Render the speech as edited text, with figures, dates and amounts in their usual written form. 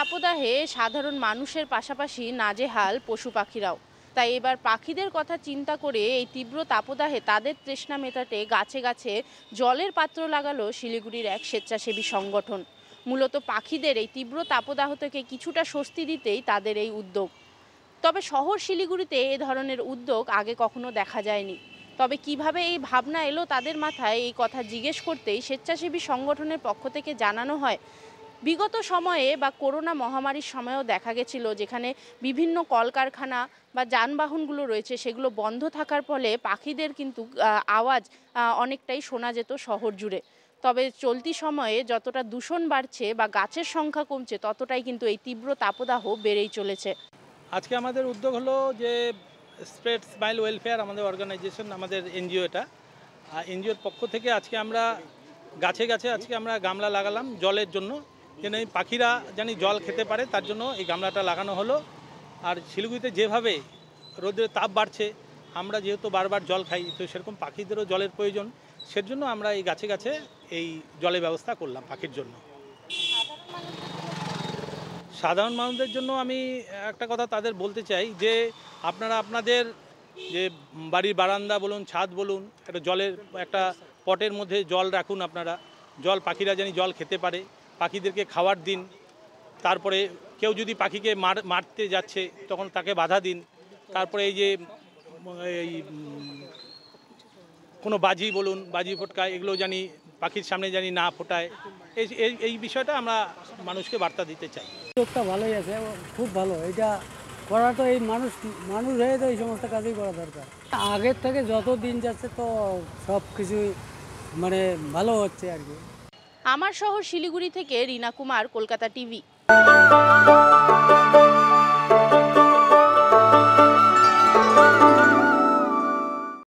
তাপদাহে সাধারণ মানুষের পাশাপাশি নাজেহাল পশু পাখিরাও। তাই এবার পাখিদের কথা চিন্তা করে এই তীব্র তাপদাহে তাদের তৃষ্ণা মেটাতে গাছে গাছে জলের পাত্র লাগালো শিলিগুড়ির এক স্বেচ্ছাসেবী সংগঠন। মূলত পাখিদের এই তীব্র তাপদাহ থেকে কিছুটা স্বস্তি দিতেই তাদের এই উদ্যোগ। তবে শহর শিলিগুড়িতে এ ধরনের উদ্যোগ আগে কখনো দেখা যায়নি। তবে কিভাবে এই ভাবনা এলো তাদের মাথায়, এই কথা জিজ্ঞেস করতেই স্বেচ্ছাসেবী সংগঠনের পক্ষ থেকে জানানো হয়, বিগত সময়ে বা করোনা মহামারীর সময়েও দেখা গেছিল যেখানে বিভিন্ন কলকারখানা বা যানবাহনগুলো রয়েছে সেগুলো বন্ধ থাকার ফলে পাখিদের কিন্তু আওয়াজ অনেকটাই শোনা যেত শহর জুড়ে। তবে চলতি সময়ে যতটা দূষণ বাড়ছে বা গাছের সংখ্যা কমছে ততটাই কিন্তু এই তীব্র তাপদাহ বেড়েই চলেছে। আজকে আমাদের উদ্যোগ হলো যে স্প্রেড স্মাইল ওয়েলফেয়ার আমাদের অর্গানাইজেশন, আমাদের এনজিও, এটা এনজিওর পক্ষ থেকে আজকে আমরা গাছে গাছে আজকে আমরা গামলা লাগালাম জলের জন্য, যেন এই পাখিরা জানি জল খেতে পারে তার জন্য এই গামলাটা লাগানো হলো। আর শিলিগুড়িতে যেভাবে রোদের তাপ বাড়ছে, আমরা যেহেতু বারবার জল খাই, তো সেরকম পাখিদেরও জলের প্রয়োজন, সেজন্য আমরা এই গাছে গাছে এই জলের ব্যবস্থা করলাম পাখির জন্য। সাধারণ মানুষদের জন্য আমি একটা কথা তাদের বলতে চাই যে আপনারা আপনাদের যে বাড়ির বারান্দা বলুন, ছাদ বলুন, একটা জলের একটা পটের মধ্যে জল রাখুন। আপনারা জল, পাখিরা জানি জল খেতে পারে, পাখিদেরকে খাওয়ার দিন। তারপরে কেউ যদি পাখিকে মারতে যাচ্ছে তখন তাকে বাধা দিন। তারপরে এই যে এই কোনো বাজি বলুন, বাজি ফোটকা, এগুলো জানি পাখির সামনে জানি না ফোটায়, এই বিষয়টা আমরা মানুষকে বার্তা দিতে চাই। উদ্যোগটা ভালোই আছে, খুব ভালো। এটা করা তো এই মানুষ হয়ে তো এই সমস্ত কাজই করা দরকার। আগের থেকে যত দিন যাচ্ছে তো সব কিছুই মানে ভালো হচ্ছে আর কি। আমার শহর শিলিগুড়ি থেকে রীনা কুমার, কলকাতা টিভি।